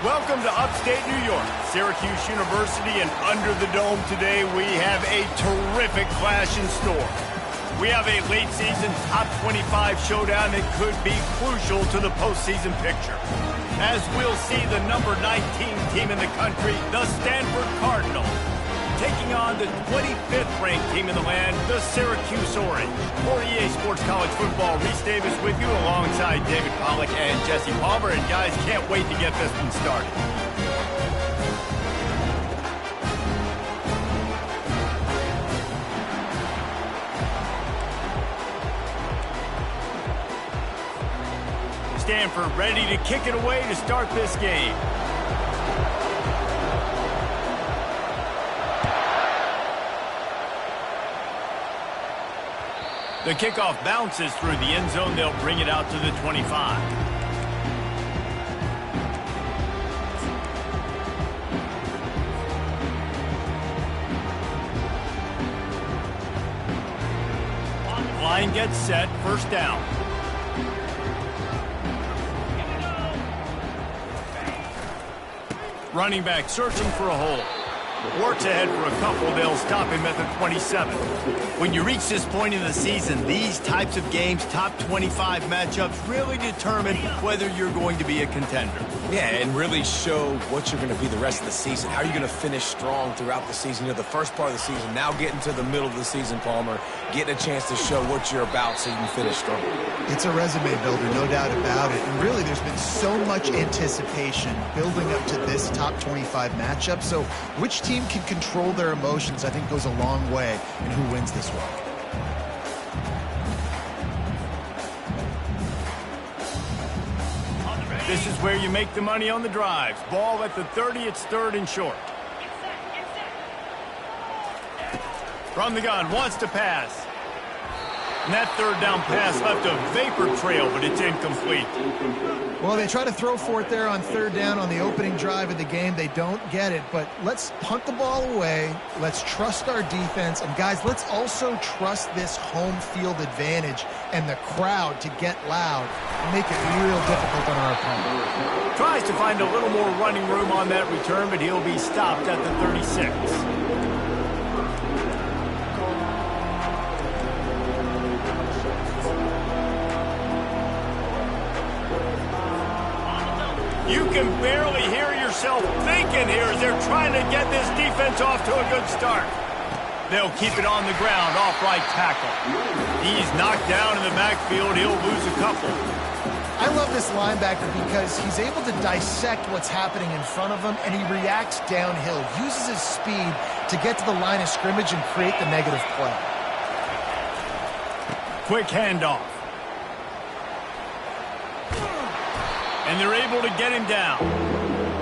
Welcome to upstate New York, Syracuse University, and under the dome today we have a terrific clash in store. We have a late season top 25 showdown that could be crucial to the postseason picture. As we'll see the number 19 team in the country, the Stanford Cardinals, taking on the 25th ranked team in the land, the Syracuse Orange. For EA Sports College Football, Reese Davis with you alongside David Pollack and Jesse Palmer. And guys, can't wait to get this one started. Stanford ready to kick it away to start this game. The kickoff bounces through the end zone. They'll bring it out to the 25. Line gets set, first down. Running back searching for a hole. Works ahead for a couple. They'll stop him at the 27. When you reach this point in the season, these types of games, top 25 matchups, really determine whether you're going to be a contender. Yeah, and really show what you're going to be the rest of the season. How are you going to finish strong throughout the season? You know, the first part of the season, now getting to the middle of the season, Palmer, getting a chance to show what you're about so you can finish strong. It's a resume builder, no doubt about it. And really, there's been so much anticipation building up to this top 25 matchup. So which team can control their emotions, I think, goes a long way in who wins this one. This is where you make the money on the drives. Ball at the 30, it's third and short. From the gun, wants to pass. And that third down pass left a vapor trail, but it's incomplete. Well, they try to throw for it there on third down on the opening drive of the game. They don't get it, but let's punt the ball away. Let's trust our defense. And, guys, let's also trust this home field advantage and the crowd to get loud and make it real difficult on our opponent. Tries to find a little more running room on that return, but he'll be stopped at the 36. You can barely hear yourself thinking here as they're trying to get this defense off to a good start. They'll keep it on the ground, off right tackle. He's knocked down in the backfield. He'll lose a couple. I love this linebacker because he's able to dissect what's happening in front of him, and he reacts downhill, uses his speed to get to the line of scrimmage and create the negative play. Quick handoff. And they're able to get him down.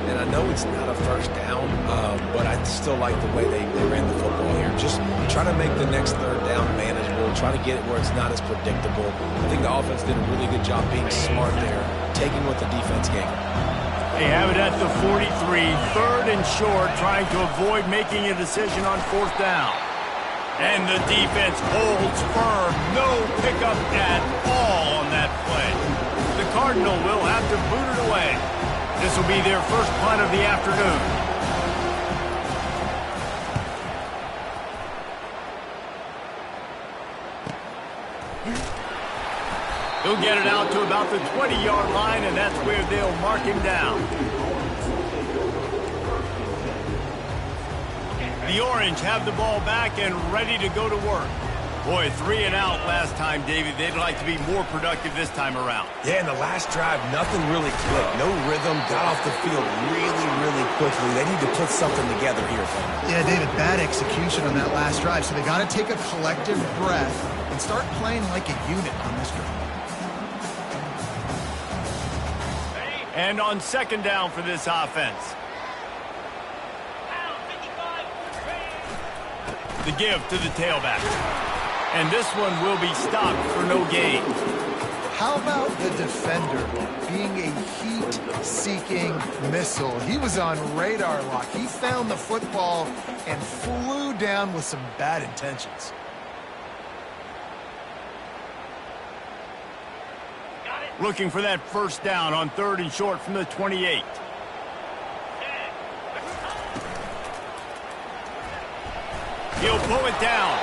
And I know it's not a first down, but I still like the way they ran the football here. Just try to make the next third down manageable, try to get it where it's not as predictable. I think the offense did a really good job being smart there, taking what the defense gave. They have it at the 43, third and short, trying to avoid making a decision on fourth down. And the defense holds firm. No pickup at all on that play. The Cardinal will have to boot it away. This will be their first punt of the afternoon. He'll get it out to about the 20-yard line, and that's where they'll mark him down. The Orange have the ball back and ready to go to work. Boy, 3 and out last time, David. They'd like to be more productive this time around. Yeah, in the last drive, nothing really clicked. No rhythm, got off the field really quickly. They need to put something together here, fellas. Yeah, David, bad execution on that last drive, so they got to take a collective breath and start playing like a unit on this drive. And on second down for this offense. The give to the tailback. And this one will be stopped for no gain. How about the defender being a heat-seeking missile? He was on radar lock. He found the football and flew down with some bad intentions. Looking for that first down on third and short from the 28. He'll pull it down.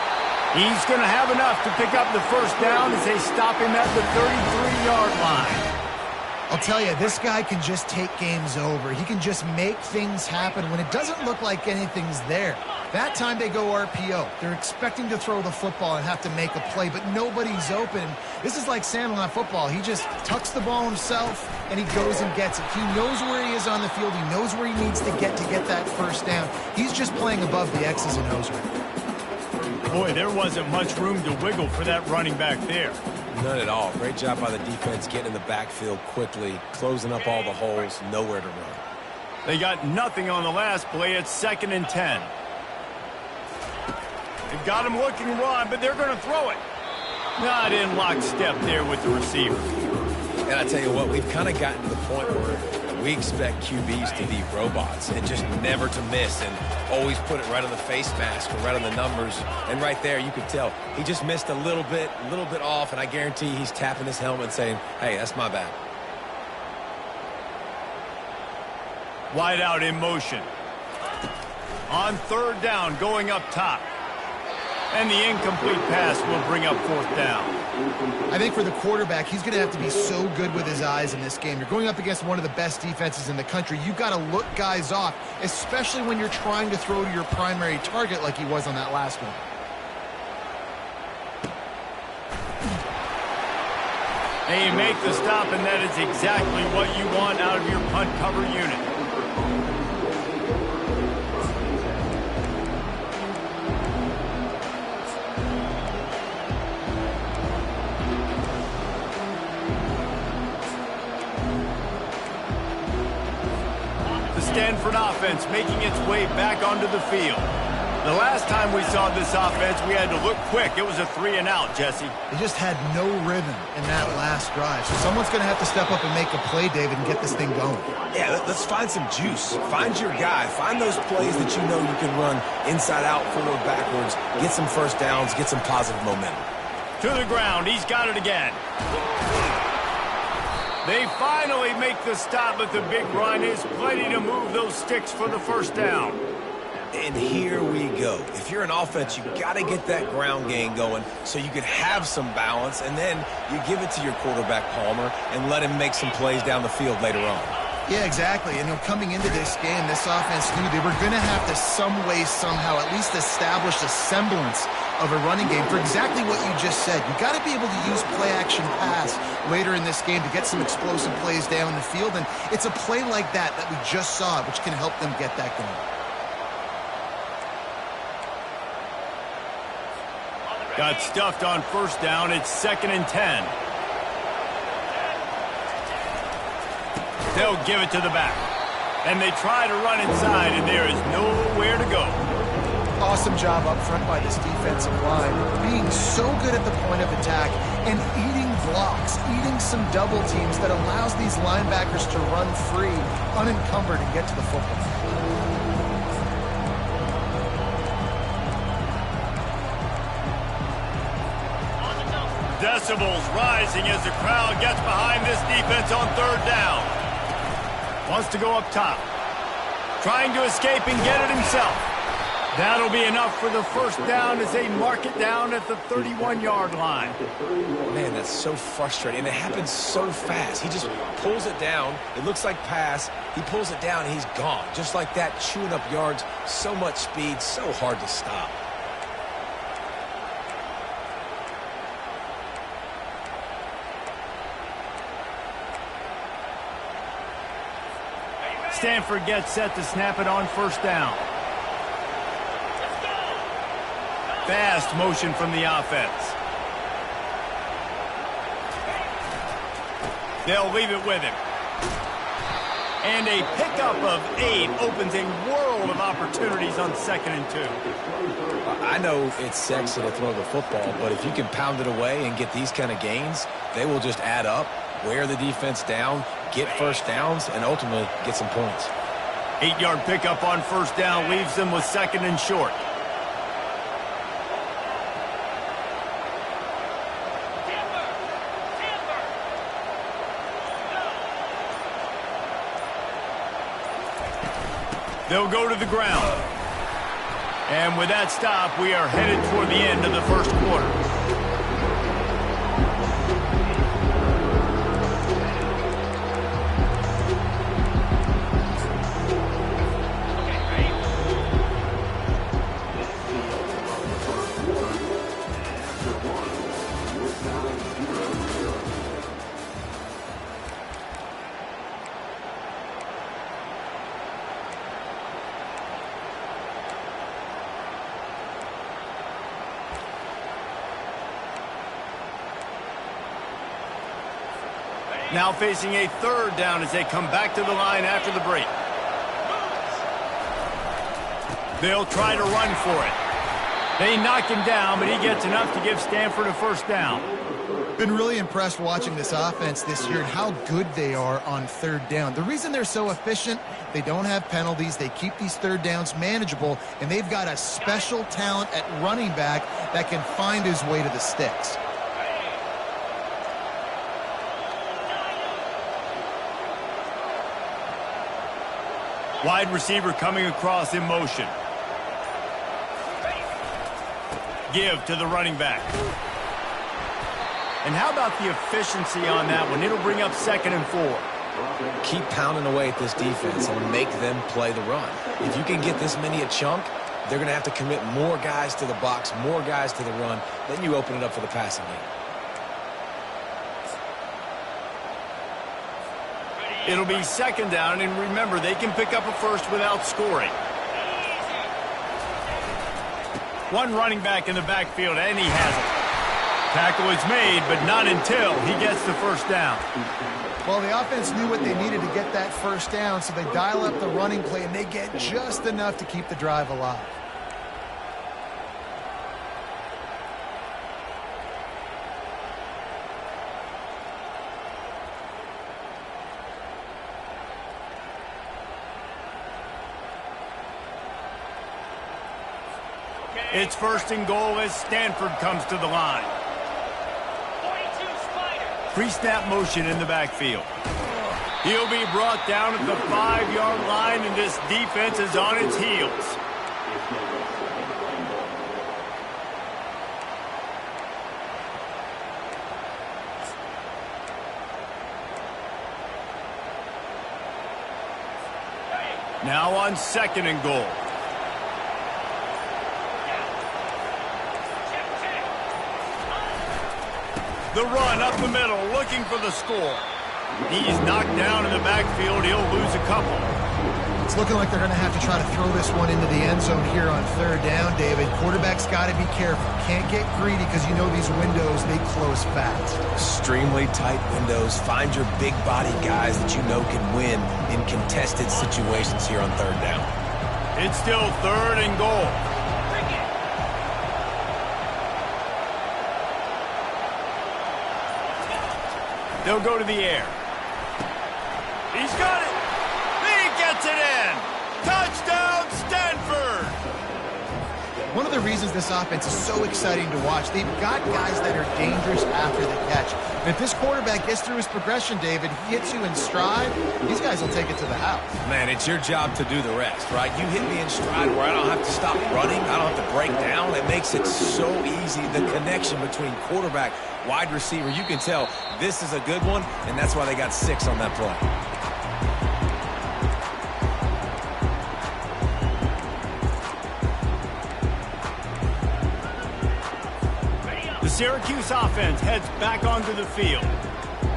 He's going to have enough to pick up the first down as they stop him at the 33-yard line. I'll tell you, this guy can just take games over. He can just make things happen when it doesn't look like anything's there. That time they go RPO. They're expecting to throw the football and have to make a play, but nobody's open. This is like Sandlot football. He just tucks the ball himself, and he goes and gets it. He knows where he is on the field. He knows where he needs to get that first down. He's just playing above the X's and O's right now. Boy, there wasn't much room to wiggle for that running back there. None at all. Great job by the defense getting in the backfield quickly, closing up all the holes, nowhere to run. They got nothing on the last play. It's 2nd and 10. They've got him looking run, but they're going to throw it. Not in lockstep there with the receiver. And I tell you what, we've kind of gotten to the point where we expect QBs to be robots and just never to miss and always put it right on the face mask or right on the numbers. And right there, you could tell he just missed a little bit off, and I guarantee he's tapping his helmet and saying, hey, that's my bad. Wide out in motion. On 3rd down, going up top. And the incomplete pass will bring up 4th down. I think for the quarterback, he's going to have to be so good with his eyes in this game. You're going up against one of the best defenses in the country. You've got to look guys off, especially when you're trying to throw to your primary target like he was on that last one. They make the stop, and that is exactly what you want out of your punt cover unit. Stanford offense making its way back onto the field. The last time we saw this offense, we had to look quick. It was a 3-and-out, Jesse. They just had no rhythm in that last drive. So someone's going to have to step up and make a play, David, and get this thing going. Yeah, let's find some juice. Find your guy. Find those plays that you know you can run inside out, forward, backwards, get some first downs, get some positive momentum. To the ground. He's got it again. They finally make the stop, but the big run is plenty to move those sticks for the first down. And here we go. If you're an offense, you got to get that ground game going so you can have some balance, and then you give it to your quarterback, Palmer, and let him make some plays down the field later on. Yeah, exactly. And coming into this game, this offense knew they were going to have to some way, somehow, at least establish a semblance of a running game for exactly what you just said. You got to be able to use play-action pass later in this game to get some explosive plays down the field, and it's a play like that we just saw, which can help them get that going. Got stuffed on first down. It's 2nd and 10. They'll give it to the back. And they try to run inside, and there is nowhere to go. Awesome job up front by this defensive line, being so good at the point of attack and eating blocks, eating some double teams that allows these linebackers to run free, unencumbered, and get to the football. Decibels rising as the crowd gets behind this defense on 3rd down. Wants to go up top. Trying to escape and get it himself. That'll be enough for the first down as they mark it down at the 31-yard line. Man, that's so frustrating. And it happens so fast. He just pulls it down. It looks like pass. He pulls it down, and he's gone. Just like that, chewing up yards. So much speed, so hard to stop. Stanford gets set to snap it on first down. Fast motion from the offense. They'll leave it with him. And a pickup of 8 opens a world of opportunities on 2nd and 2. I know it's sexy to throw the football, but if you can pound it away and get these kind of gains, they will just add up, wear the defense down, get first downs, and ultimately get some points. 8-yard pickup on first down leaves them with 2nd and short. They'll go to the ground. And with that stop, we are headed toward the end of the first quarter. Now facing a third down as they come back to the line after the break. They'll try to run for it. They knock him down, but he gets enough to give Stanford a first down. Been really impressed watching this offense this year and how good they are on third down. The reason they're so efficient, they don't have penalties. They keep these third downs manageable, and they've got a special talent at running back that can find his way to the sticks. Wide receiver coming across in motion. Give to the running back. And how about the efficiency on that one? It'll bring up 2nd and 4. Keep pounding away at this defense and make them play the run. If you can get this many a chunk, they're going to have to commit more guys to the box, more guys to the run. Then you open it up for the passing game. It'll be 2nd down, and remember, they can pick up a first without scoring. One running back in the backfield, and he has it. Tackle is made, but not until he gets the first down. Well, the offense knew what they needed to get that first down, so they dial up the running play, and they get just enough to keep the drive alive. It's 1st and goal as Stanford comes to the line. Pre-snap motion in the backfield. He'll be brought down at the 5-yard line, and this defense is on its heels. Now on 2nd and goal. The run up the middle, looking for the score. He's knocked down in the backfield. He'll lose a couple. It's looking like they're going to have to try to throw this one into the end zone here on 3rd down, David. Quarterback's got to be careful. Can't get greedy because you know these windows, they close fast. Extremely tight windows. Find your big body guys that you know can win in contested situations here on 3rd down. It's still 3rd and goal. They'll go to the air. He's got it. He gets it in. Touchdown, Stanford. One of the reasons this offense is so exciting to watch, they've got guys that are dangerous after the catch. And if this quarterback gets through his progression, David, he hits you in stride, these guys will take it to the house. Man, it's your job to do the rest, right? You hit me in stride where I don't have to stop running. I don't have to break down. It makes it so easy. The connection between quarterback, wide receiver, you can tell this is a good one, and that's why they got 6 on that play. The Syracuse offense heads back onto the field.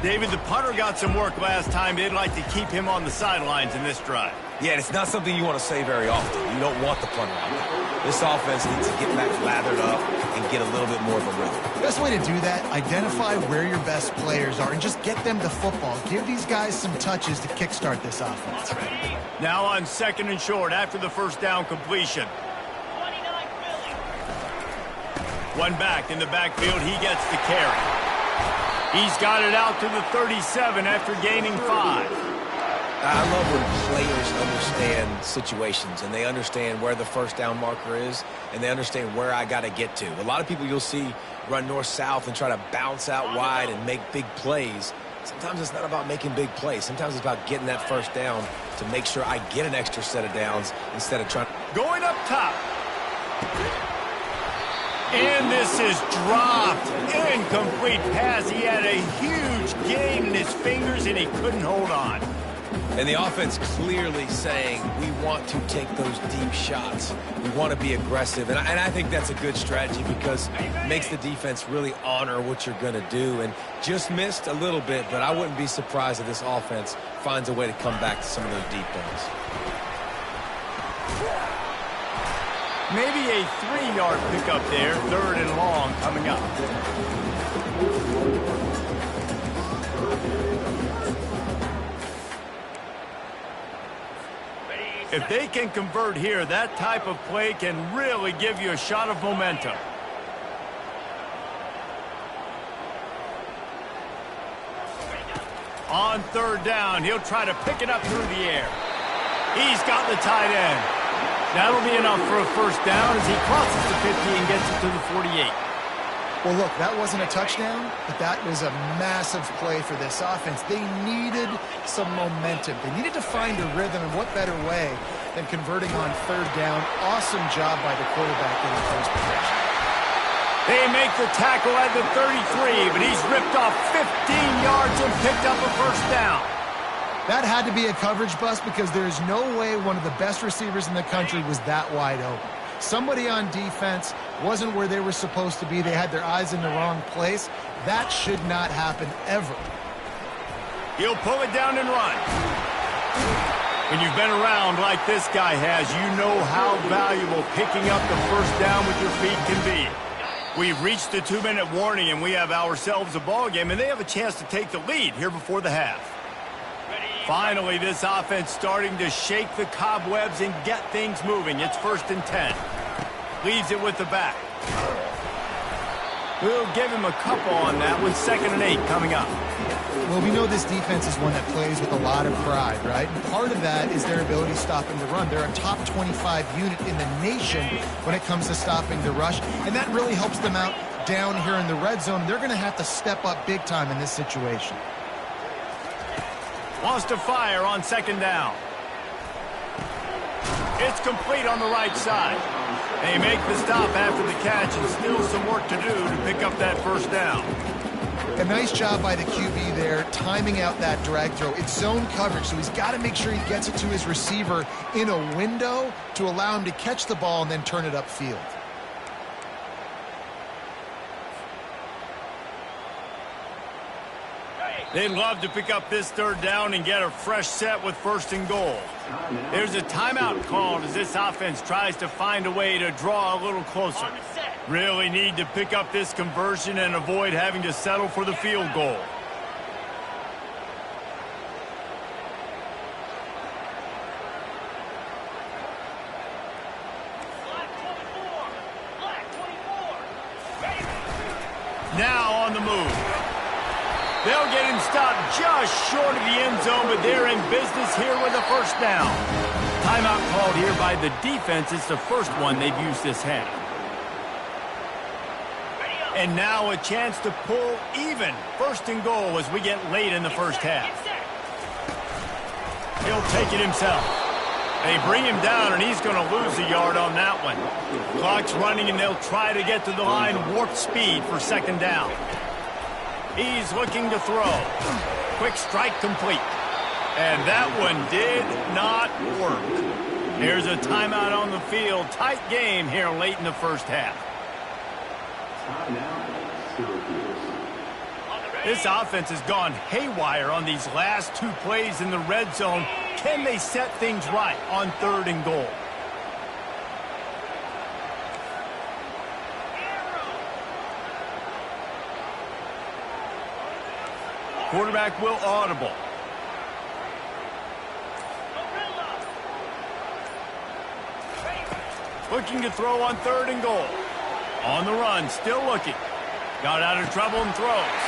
David, the punter got some work last time. They'd like to keep him on the sidelines in this drive. Yeah, it's not something you want to say very often. You don't want the punter out there. This offense needs to get back lathered up and get a little bit more of a rhythm. The best way to do that, identify where your best players are and just get them the football. Give these guys some touches to kickstart this offense. Now on 2nd and short after the first down completion. One back in the backfield. He gets the carry. He's got it out to the 37 after gaining 5. I love when players understand situations and they understand where the first down marker is and they understand where I got to get to. A lot of people you'll see run north-south and try to bounce out wide and make big plays. Sometimes it's not about making big plays. Sometimes it's about getting that first down to make sure I get an extra set of downs instead of trying. Going up top. And this is dropped. Incomplete pass. He had a huge gain in his fingers, and he couldn't hold on. And the offense clearly saying, we want to take those deep shots. We want to be aggressive. And I think that's a good strategy because it makes the defense really honor what you're going to do. And just missed a little bit, but I wouldn't be surprised if this offense finds a way to come back to some of those deep ones. Maybe a 3-yard pickup there, 3rd and long coming up. If they can convert here, that type of play can really give you a shot of momentum. On 3rd down, he'll try to pick it up through the air. He's got the tight end. That'll be enough for a 1st down as he crosses the 50 and gets it to the 48. Well, look, that wasn't a touchdown, but that was a massive play for this offense. They needed some momentum. They needed to find a rhythm, and what better way than converting on 3rd down. Awesome job by the quarterback in the first possession. They make the tackle at the 33, but he's ripped off 15 yards and picked up a 1st down. That had to be a coverage bust because there is no way one of the best receivers in the country was that wide open. Somebody on defense wasn't where they were supposed to be. They had their eyes in the wrong place. That should not happen ever. He'll pull it down and run. When you've been around like this guy has, you know how valuable picking up the 1st down with your feet can be. We've reached the 2-minute warning, and we have ourselves a ball game, and they have a chance to take the lead here before the half. Finally, this offense starting to shake the cobwebs and get things moving. It's 1st and 10. Leaves it with the back. We'll give him a couple on that with 2nd and 8 coming up. Well, we know this defense is one that plays with a lot of pride, right? And part of that is their ability stopping the run. They're a top 25 unit in the nation when it comes to stopping the rush, and that really helps them out down here in the red zone. They're going to have to step up big time in this situation. Wants to fire on 2nd down. It's complete on the right side. They make the stop after the catch, and still some work to do to pick up that 1st down. A nice job by the QB there, timing out that drag throw. It's zone coverage, so he's got to make sure he gets it to his receiver in a window to allow him to catch the ball and then turn it upfield. They'd love to pick up this 3rd down and get a fresh set with 1st and goal. There's a timeout called as this offense tries to find a way to draw a little closer. Really need to pick up this conversion and avoid having to settle for the field goal. Now on the move. They'll get him stopped just short of the end zone, but they're in business here with a 1st down. Timeout called here by the defense. It's the 1st one they've used this half. And now a chance to pull even 1st and goal as we get late in the 1st half. He'll take it himself. They bring him down, and he's going to lose a yard on that one. Clock's running, and they'll try to get to the line warp speed for 2nd down. He's looking to throw. Quick strike complete. And that one did not work. There's a timeout on the field. Tight game here late in the 1st half. This offense has gone haywire on these last 2 plays in the red zone. Can they set things right on 3rd and goal? Quarterback will audible. Looking to throw on 3rd and goal. On the run, still looking. Got out of trouble and throws.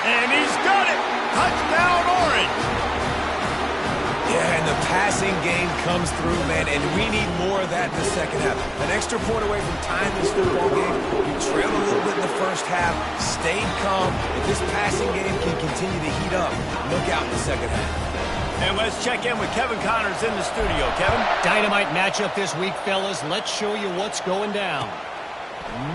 And he's got it! Touchdown, Orange! Yeah, and the passing game comes through, man, and we need more of that in the 2nd half. An extra point away from tying this football game. You trailed a little bit in the 1st half, stayed calm. If this passing game can continue to heat up, look out in the 2nd half. And let's check in with Kevin Connors in the studio. Kevin? Dynamite matchup this week, fellas. Let's show you what's going down.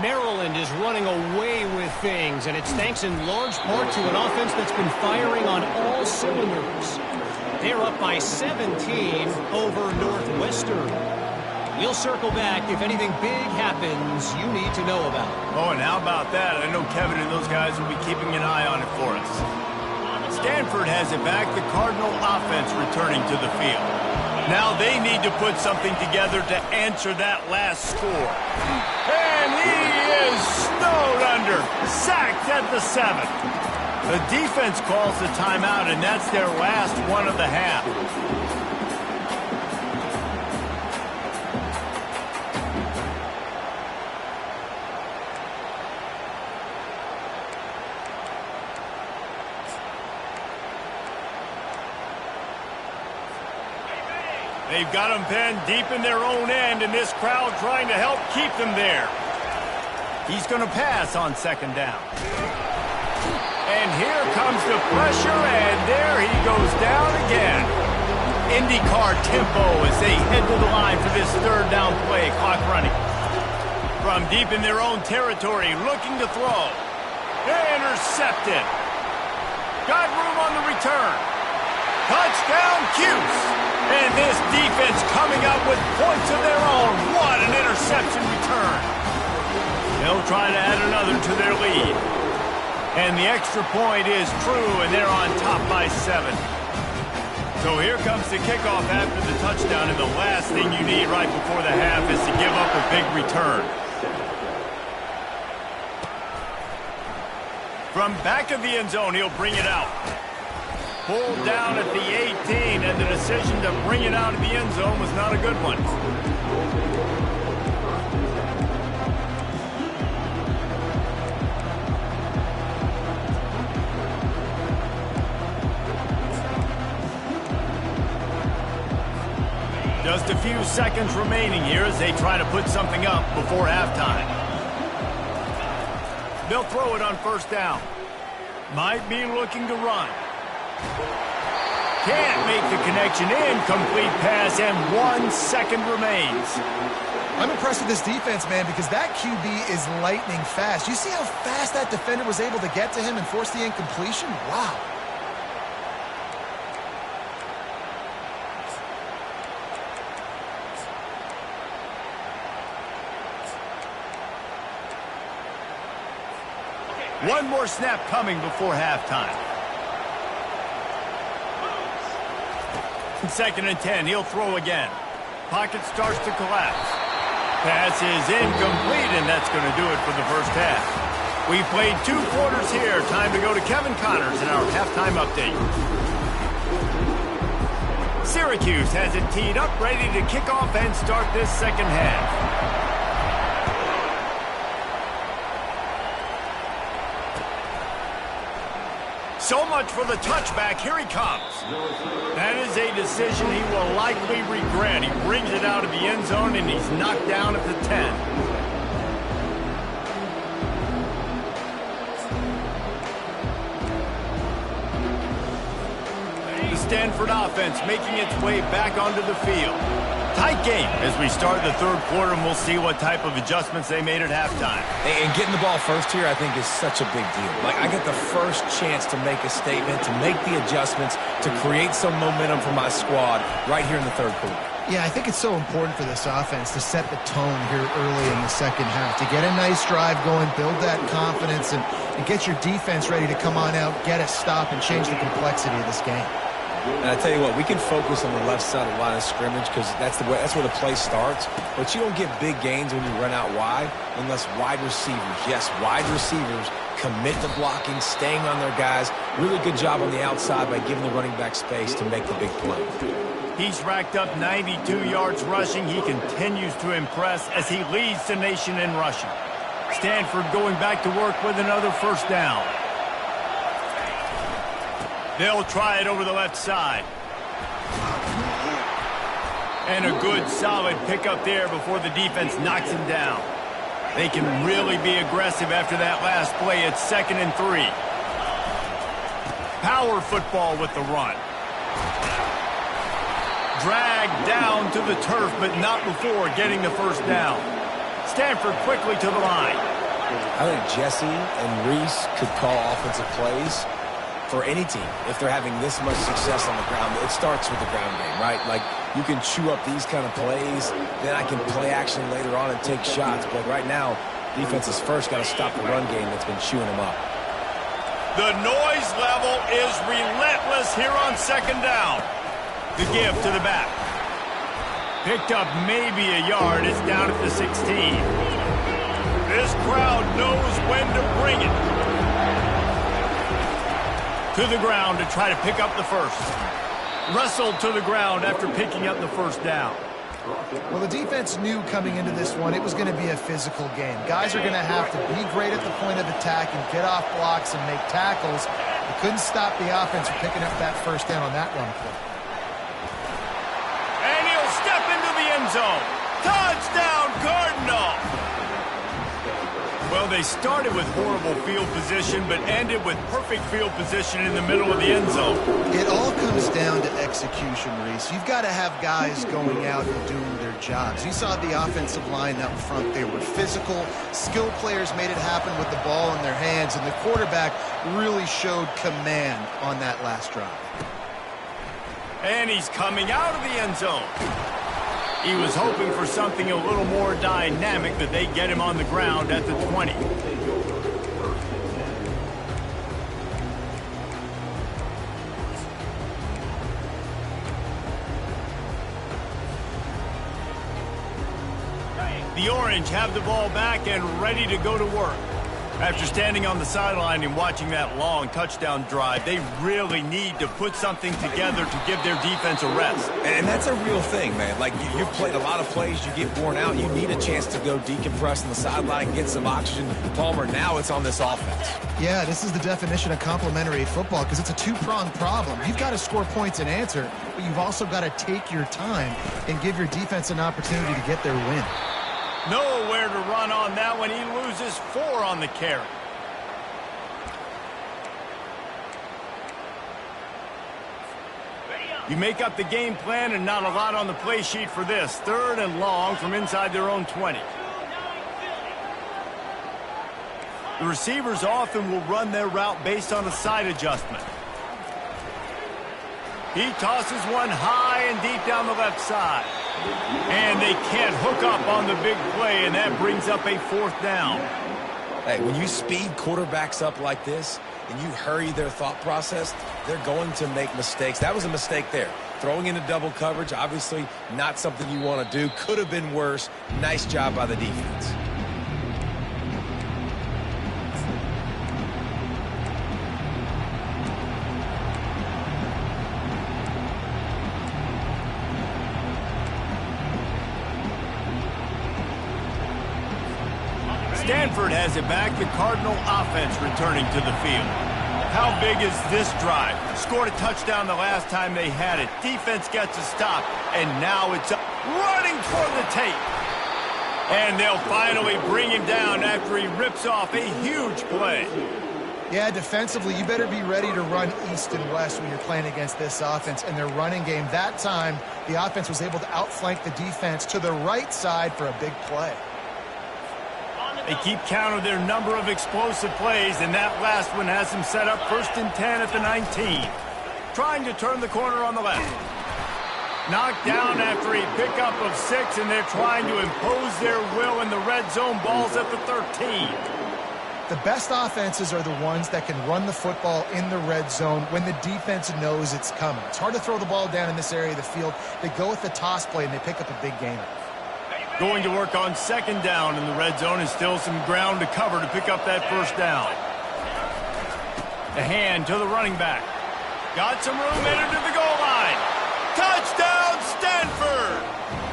Maryland is running away with things, and it's thanks in large part to an offense that's been firing on all cylinders. They're up by 17 over Northwestern. We'll circle back if anything big happens you need to know about. Oh, and how about that? I know Kevin and those guys will be keeping an eye on it for us. Stanford has it back, the Cardinal offense returning to the field. Now they need to put something together to answer that last score. And he is snowed under, sacked at the 7. The defense calls the timeout, and that's their last one of the half. They've got them pinned deep in their own end, and this crowd trying to help keep them there. He's going to pass on second down. And here comes the pressure, and there he goes down again. IndyCar tempo as they head to the line for this third down play, clock running. From deep in their own territory, looking to throw. Intercepted. Got room on the return. Touchdown, Cuse. And this defense coming up with points of their own. What an interception return. They'll try to add another to their lead. And the extra point is true, and they're on top by 7. So here comes the kickoff after the touchdown, and the last thing you need right before the half is to give up a big return. From back of the end zone, he'll bring it out. Pulled down at the 18, and the decision to bring it out of the end zone was not a good one. Just a few seconds remaining here as they try to put something up before halftime. They'll throw it on first down. Might be looking to run. Can't make the connection. Incomplete pass, and 1 second remains. I'm impressed with this defense, man, because that QB is lightning fast. You see how fast that defender was able to get to him and force the incompletion? Wow. One more snap coming before halftime. Second and 10, he'll throw again. Pocket starts to collapse. Pass is incomplete, and that's going to do it for the first half. We've played 2 quarters here. Time to go to Kevin Connors in our halftime update. Syracuse has it teed up, ready to kick off and start this second half. So much for the touchback. Here he comes. That is a decision he will likely regret. He brings it out of the end zone, and he's knocked down at the 10. The Stanford offense making its way back onto the field. Tight game as we start the third quarter, and we'll see what type of adjustments they made at halftime. And getting the ball first here, I think, is such a big deal. Like, I get the first chance to make a statement, to make the adjustments, to create some momentum for my squad right here in the third quarter. Yeah, I think it's so important for this offense to set the tone here early in the second half, to get a nice drive going, build that confidence, and get your defense ready to come on out, get a stop, and change the complexity of this game. And I tell you what, we can focus on the left side of the line of scrimmage because that's where the play starts. But you don't get big gains when you run out wide unless wide receivers, yes, wide receivers commit to blocking, staying on their guys. Really good job on the outside by giving the running back space to make the big play. He's racked up 92 yards rushing. He continues to impress as he leads the nation in rushing. Stanford going back to work with another first down. They'll try it over the left side. And a good, solid pickup there before the defense knocks him down. They can really be aggressive after that last play. It's 2nd and 3. Power football with the run. Dragged down to the turf, but not before getting the first down. Stanford quickly to the line. I think Jesse and Reese could call offensive plays for any team if they're having this much success on the ground. It starts with the ground game, right? Like, you can chew up these kind of plays, then I can play action later on and take shots. But right now, defense has first got to stop the run game that's been chewing them up. The noise level is relentless here on second down. The give to the back. Picked up maybe a yard. It's down at the 16. This crowd knows when to bring it. To the ground to try to pick up the first. Wrestled to the ground after picking up the first down. Well, the defense knew coming into this one it was going to be a physical game. Guys are going to have to be great at the point of attack and get off blocks and make tackles. They couldn't stop the offense from picking up that first down on that run play. And he'll step into the end zone. Touchdown, Cardinal! Well, they started with horrible field position, but ended with perfect field position in the middle of the end zone. It all comes down to execution, Reese. You've got to have guys going out and doing their jobs. You saw the offensive line up front. They were physical. Skilled players made it happen with the ball in their hands, and the quarterback really showed command on that last drive. And he's coming out of the end zone. He was hoping for something a little more dynamic, that they get him on the ground at the 20. The Orange have the ball back and ready to go to work. After standing on the sideline and watching that long touchdown drive, they really need to put something together to give their defense a rest. And that's a real thing, man. Like, you've played a lot of plays, you get worn out, you need a chance to go decompress on the sideline, get some oxygen. Palmer, now it's on this offense. Yeah, this is the definition of complementary football because it's a two-pronged problem. You've got to score points and answer, but you've also got to take your time and give your defense an opportunity to get their win. Nowhere to run on that one. He loses 4 on the carry. You make up the game plan and not a lot on the play sheet for this. 3rd and long from inside their own 20. The receivers often will run their route based on a side adjustment. He tosses one high and deep down the left side. And they can't hook up on the big play, and that brings up a 4th down. Hey, when you speed quarterbacks up like this and you hurry their thought process, they're going to make mistakes. That was a mistake there. Throwing into double coverage, obviously not something you want to do. Could have been worse. Nice job by the defense. Stanford has it back. The Cardinal offense returning to the field. How big is this drive? Scored a touchdown the last time they had it. Defense gets a stop, and now it's running toward the tape. And they'll finally bring him down after he rips off a huge play. Yeah, defensively, you better be ready to run east and west when you're playing against this offense and their running game. That time, the offense was able to outflank the defense to the right side for a big play. They keep count of their number of explosive plays, and that last one has them set up 1st and 10 at the 19. Trying to turn the corner on the left. Knocked down after a pickup of 6, and they're trying to impose their will in the red zone. Balls at the 13. The best offenses are the ones that can run the football in the red zone when the defense knows it's coming. It's hard to throw the ball down in this area of the field. They go with the toss play, and they pick up a big gainer. Going to work on 2nd down in the red zone, and still some ground to cover to pick up that 1st down. The hand to the running back. Got some room, headed to the goal line. Touchdown, Stanford!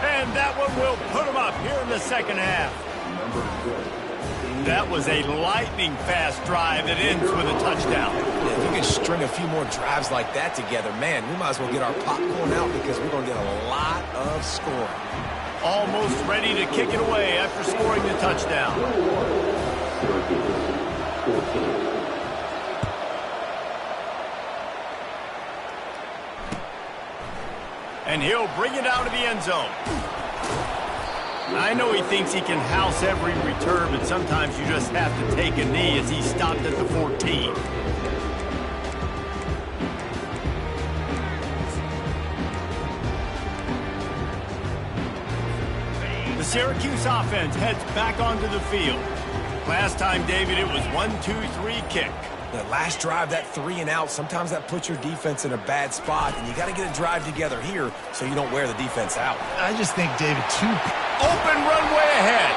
And that one will put them up here in the 2nd half. That was a lightning-fast drive that ends with a touchdown. Yeah, if you can string a few more drives like that together, man, we might as well get our popcorn out because we're going to get a lot of scoring. Almost ready to kick it away after scoring the touchdown. And he'll bring it out of the end zone. I know he thinks he can house every return, but sometimes you just have to take a knee as he stopped at the 14. The Syracuse offense heads back onto the field. Last time, David, it was 1-2-3 kick. That last drive, that 3 and out, sometimes that puts your defense in a bad spot, and you got to get a drive together here so you don't wear the defense out. I just think, David, open runway ahead.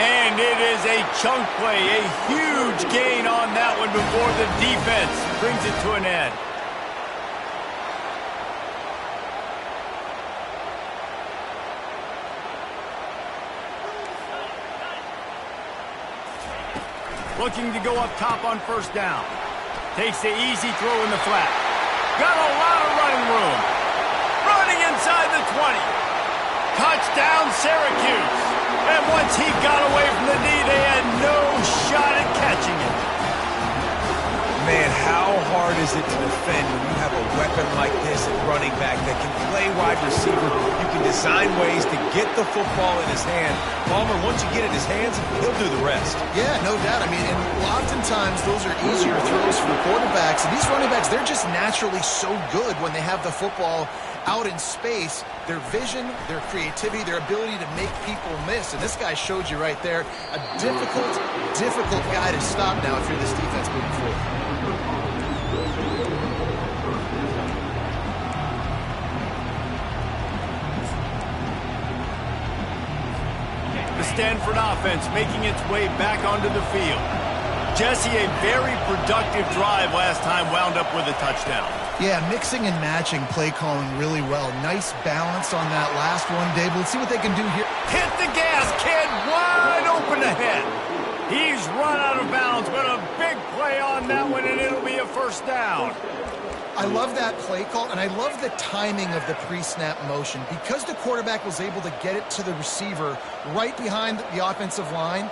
And it is a chunk play, a huge gain on that one before the defense brings it to an end. Looking to go up top on first down. Takes the easy throw in the flat. Got a lot of running room. Running inside the 20. Touchdown, Syracuse. And once he got away from the knee, they had no shot at catching it. Man, how hard is it to defend when you have a weapon like this at running back that can play wide receiver? You can design ways to get the football in his hand. Palmer, once you get it in his hands, he'll do the rest. Yeah, no doubt. I mean, and oftentimes those are easier throws for quarterbacks. And these running backs, they're just naturally so good when they have the football out in space. Their vision, their creativity, their ability to make people miss. And this guy showed you right there, a difficult guy to stop now if you're this defense moving forward. The Stanford offense making its way back onto the field. Jesse, a very productive drive last time, wound up with a touchdown. Yeah, mixing and matching play calling really well. Nice balance on that last one, Dave. Let's see what they can do here. Hit the gas, kid. Wide open ahead. He's run out of bounds, but a big play on that one, and it'll be a first down. I love that play call, and I love the timing of the pre-snap motion. Because the quarterback was able to get it to the receiver right behind the offensive line,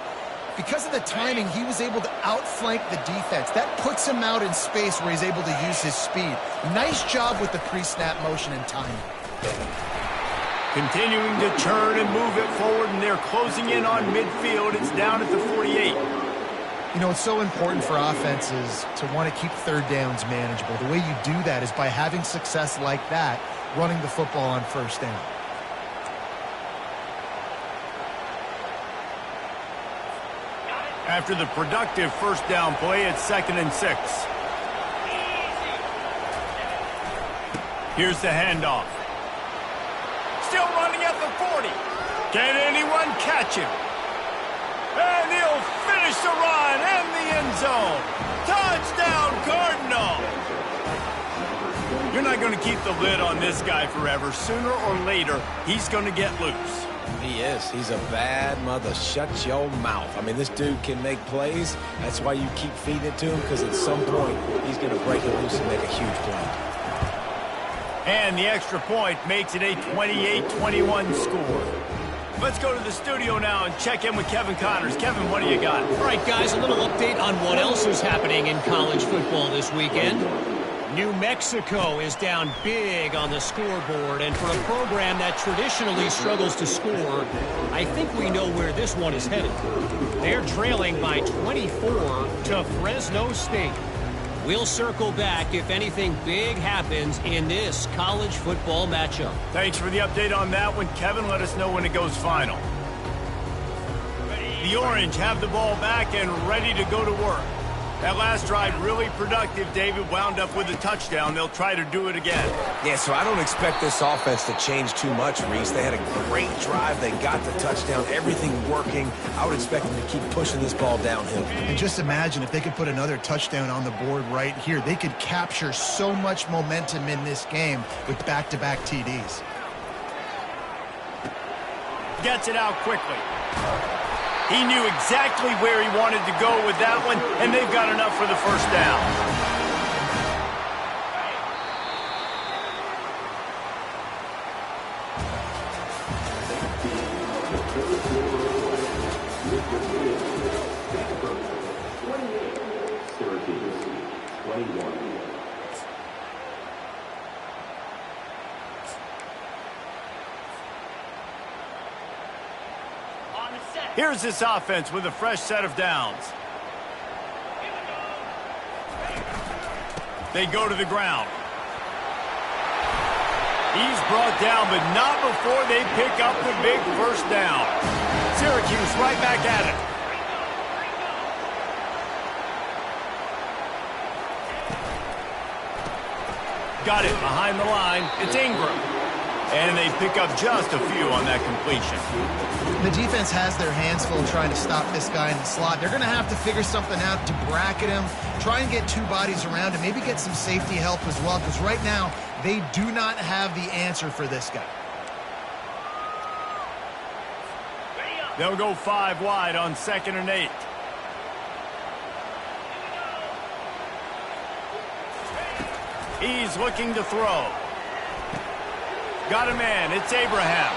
because of the timing, he was able to outflank the defense. That puts him out in space where he's able to use his speed. Nice job with the pre-snap motion and timing. Continuing to turn and move it forward, and they're closing in on midfield. It's down at the 48. You know, it's so important for offenses to want to keep third downs manageable. The way you do that is by having success like that, running the football on first down. After the productive first down play, it's 2nd and 6. Here's the handoff. Still running at the 40. Can anyone catch him? And he'll finish the run and the end zone. Touchdown, Cardinal. You're not going to keep the lid on this guy forever. Sooner or later, he's going to get loose. He is. He's a bad mother. Shut your mouth. I mean, this dude can make plays. That's why you keep feeding it to him, because at some point, he's going to break it loose and make a huge play. And the extra point makes it a 28-21 score. Let's go to the studio now and check in with Kevin Connors. Kevin, what do you got? All right, guys, a little update on what else is happening in college football this weekend. New Mexico is down big on the scoreboard, and for a program that traditionally struggles to score, I think we know where this one is headed. They're trailing by 24 to Fresno State. We'll circle back if anything big happens in this college football matchup. Thanks for the update on that one, Kevin. Let us know when it goes final. The Orange have the ball back and ready to go to work. That last drive really productive. David wound up with a touchdown. They'll try to do it again. Yeah, so I don't expect this offense to change too much, Reese. They had a great drive. They got the touchdown. Everything working. I would expect them to keep pushing this ball downhill. And just imagine if they could put another touchdown on the board right here. They could capture so much momentum in this game with back-to-back TDs. Gets it out quickly. He knew exactly where he wanted to go with that one, and they've got enough for the first down. Here's this offense with a fresh set of downs. They go to the ground. He's brought down, but not before they pick up the big first down. Syracuse right back at it. Got it behind the line. It's Ingram. And they pick up just a few on that completion. The defense has their hands full trying to stop this guy in the slot. They're going to have to figure something out to bracket him, try and get two bodies around him, maybe get some safety help as well, because right now they do not have the answer for this guy. They'll go 5 wide on 2nd and 8. He's looking to throw. Got a man. It's Abraham.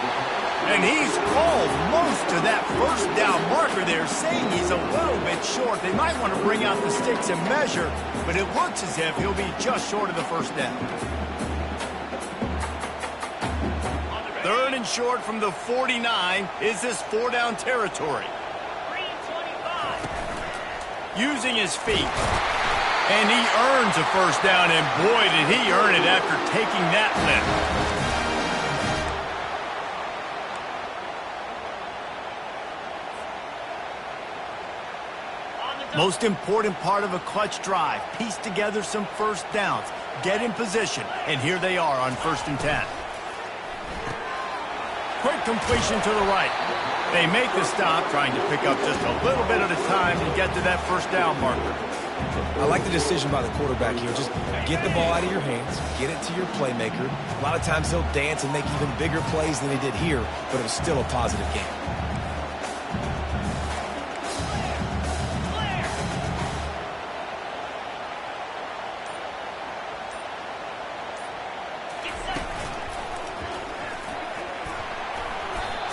And he's called most of that first down marker there, saying he's a little bit short. They might want to bring out the sticks and measure, but it looks as if he'll be just short of the first down. 3rd and short from the 49. Is this 4-down territory? Using his feet. And he earns a first down, and boy, did he earn it after taking that lift. Most important part of a clutch drive. Piece together some first downs. Get in position. And here they are on 1st and 10. Quick completion to the right. They make the stop, trying to pick up just a little bit at a time to get to that first down marker. I like the decision by the quarterback here. Just get the ball out of your hands, get it to your playmaker. A lot of times he'll dance and make even bigger plays than he did here, but it was still a positive game.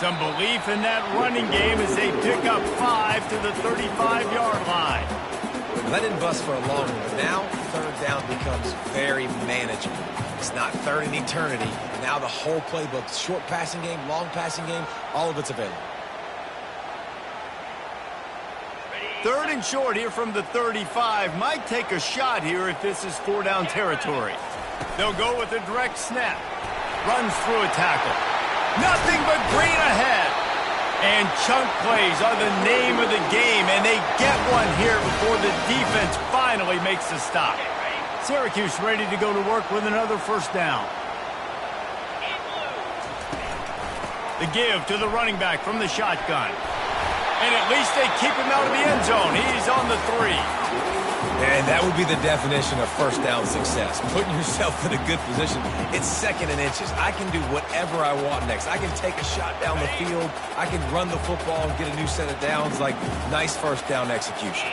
Some belief in that running game as they pick up 5 to the 35-yard line. Let it bust for a long one. Now, 3rd down becomes very manageable. It's not 3rd in eternity. Now the whole playbook, short passing game, long passing game, all of it's available. 3rd and short here from the 35. Might take a shot here if this is 4-down territory. They'll go with a direct snap. Runs through a tackle. Nothing but green ahead. And chunk plays are the name of the game, and they get one here before the defense finally makes the stop. Syracuse ready to go to work with another first down. The give to the running back from the shotgun. And at least they keep him out of the end zone. He's on the 3. And that would be the definition of first down success. Putting yourself in a good position. It's 2nd and inches. I can do whatever I want next. I can take a shot down the field. I can run the football and get a new set of downs. Like, nice first down execution.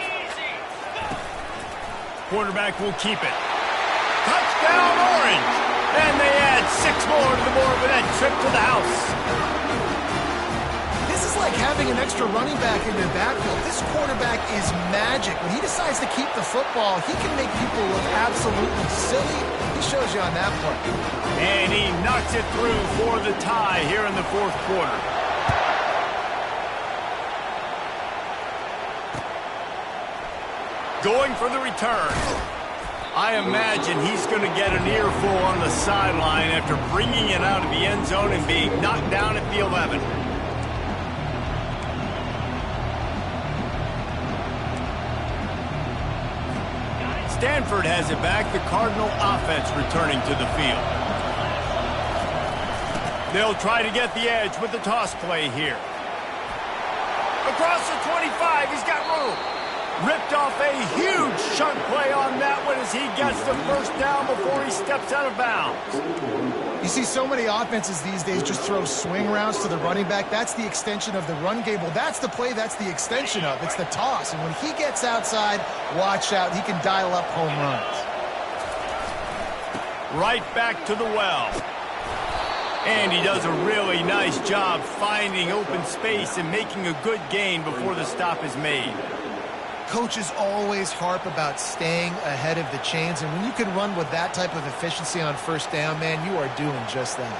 Quarterback will keep it. Touchdown, Orange! And they add 6 more to the board with that trip to the house. This is like having an extra running back in your backfield. This quarterback is magic. When he decides to keep the football, he can make people look absolutely silly. He shows you on that play. And he knocks it through for the tie here in the 4th quarter. Going for the return. I imagine he's going to get an earful on the sideline after bringing it out of the end zone and being knocked down at the 11. Stanford has it back. The Cardinal offense returning to the field. They'll try to get the edge with the toss play here. Across the 25, he's got room. Ripped off a huge chunk play on that one as he gets the first down before he steps out of bounds. You see so many offenses these days just throw swing routes to the running back. That's the extension of the run game. Well, that's the play that's the extension of. It's the toss. And when he gets outside, watch out. He can dial up home runs. Right back to the well. And he does a really nice job finding open space and making a good gain before the stop is made. Coaches always harp about staying ahead of the chains, and when you can run with that type of efficiency on first down, man, you are doing just that.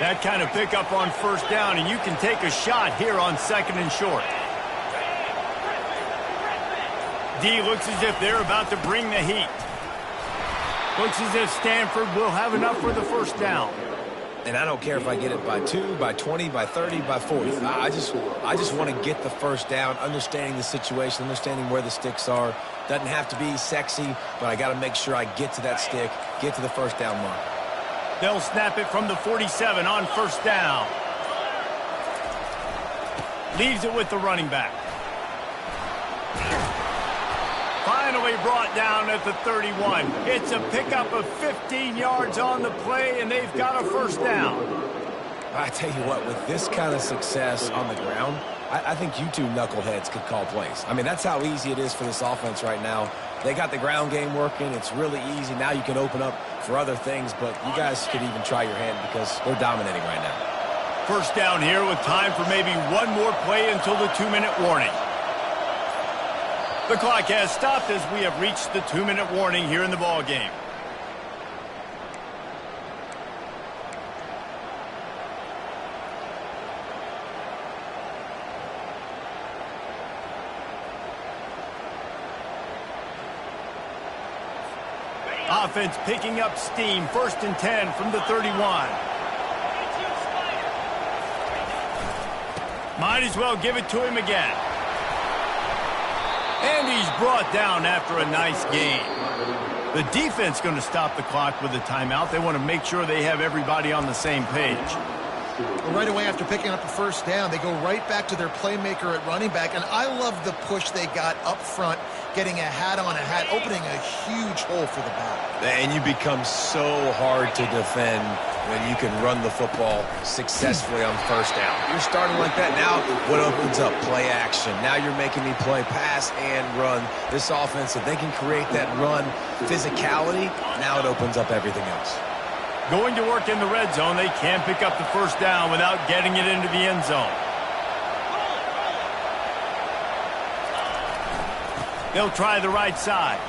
That kind of pickup on first down, and you can take a shot here on 2nd and short. D looks as if they're about to bring the heat. Looks as if Stanford will have enough for the first down. And I don't care if I get it by 2, by 20, by 30, by 40. I just want to get the first down, understanding the situation, understanding where the sticks are. Doesn't have to be sexy, but I got to make sure I get to that stick, get to the first down mark. They'll snap it from the 47 on first down. Leaves it with the running back. Finally brought down at the 31. It's a pickup of 15 yards on the play, and they've got a first down. I tell you what, with this kind of success on the ground, I think you two knuckleheads could call plays. I mean, that's how easy it is for this offense right now. They got the ground game working. It's really easy. Now you can open up for other things, but you guys could even try your hand because they're dominating right now. First down here with time for maybe one more play until the 2-minute warning. The clock has stopped as we have reached the 2-minute warning here in the ball game. Offense picking up steam. 1st and 10 from the 31. Might as well give it to him again. And he's brought down after a nice gain. The defense going to stop the clock with a timeout. They want to make sure they have everybody on the same page. Well, right away after picking up the first down, they go right back to their playmaker at running back. And I love the push they got up front, getting a hat on a hat, opening a huge hole for the ball. And you become so hard to defend when you can run the football successfully on first down. You're starting like that. Now what opens up? Play action. Now you're making me play pass and run. This offense, if they can create that run physicality, now it opens up everything else. Going to work in the red zone, they can't pick up the first down without getting it into the end zone. They'll try the right side.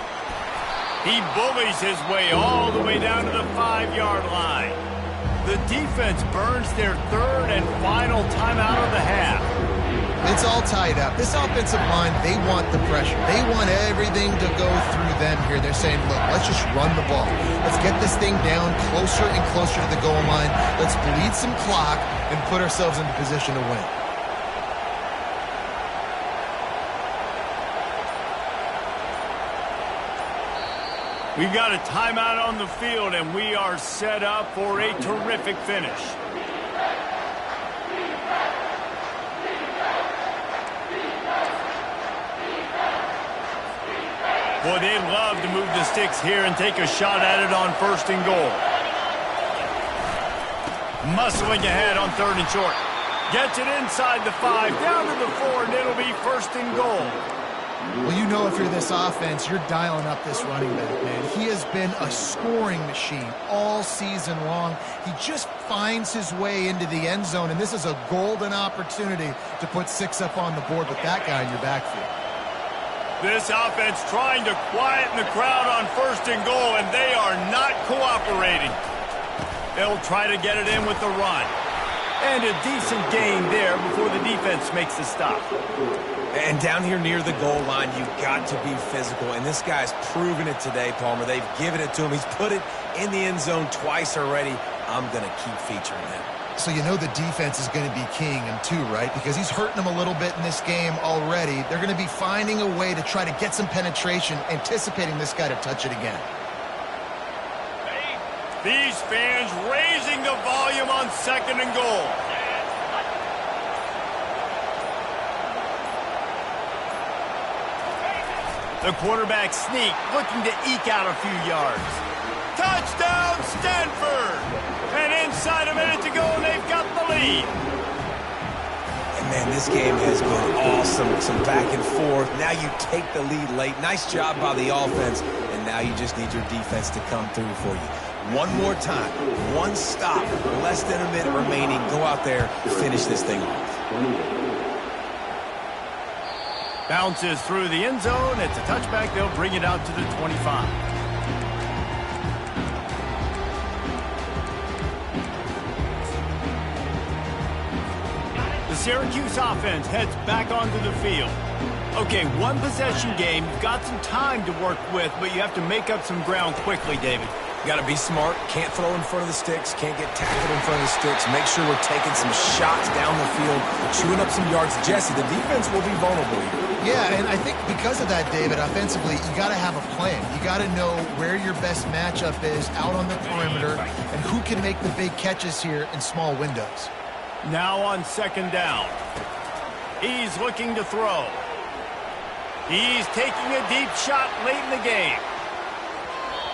He bullies his way all the way down to the 5-yard line. The defense burns their 3rd and final timeout of the half. It's all tied up. This offensive line, they want the pressure. They want everything to go through them here. They're saying, look, let's just run the ball. Let's get this thing down closer and closer to the goal line. Let's bleed some clock and put ourselves into position to win. We've got a timeout on the field, and we are set up for a terrific finish. Boy, they'd love to move the sticks here and take a shot at it on 1st and goal. Muscling ahead on 3rd and short. Gets it inside the 5, down to the 4, and it'll be 1st and goal. Well, you know if you're this offense, you're dialing up this running back, man. He has been a scoring machine all season long. He just finds his way into the end zone, and this is a golden opportunity to put 6 up on the board with that guy in your backfield. This offense trying to quieten the crowd on 1st and goal, and they are not cooperating. They'll try to get it in with the run. And a decent gain there before the defense makes the stop. And down here near the goal line, you've got to be physical. And this guy's proven it today, Palmer. They've given it to him. He's put it in the end zone twice already. I'm going to keep featuring him. So you know the defense is going to be keying him too, right? Because he's hurting them a little bit in this game already. They're going to be finding a way to try to get some penetration, anticipating this guy to touch it again. These fans raising the volume on 2nd and goal. The quarterback sneak, looking to eke out a few yards. Touchdown, Stanford! And inside a minute to go, and they've got the lead. And man, this game has been awesome. Some back and forth. Now you take the lead late. Nice job by the offense. And now you just need your defense to come through for you. One more time, one stop, less than a minute remaining. Go out there, finish this thing off. Bounces through the end zone. It's a touchback. They'll bring it out to the 25. Syracuse offense heads back onto the field. Okay, one possession game. You've got some time to work with, but you have to make up some ground quickly, David. Got to be smart. Can't throw in front of the sticks. Can't get tackled in front of the sticks. Make sure we're taking some shots down the field, chewing up some yards. Jesse, the defense will be vulnerable here. Yeah, and I think because of that, David, offensively, you got to have a plan. You got to know where your best matchup is out on the perimeter and who can make the big catches here in small windows. Now on second down. He's looking to throw. He's taking a deep shot late in the game.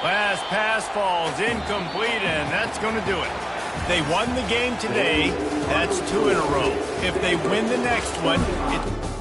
Last pass falls incomplete, and that's going to do it. They won the game today. That's 2 in a row. If they win the next one, it's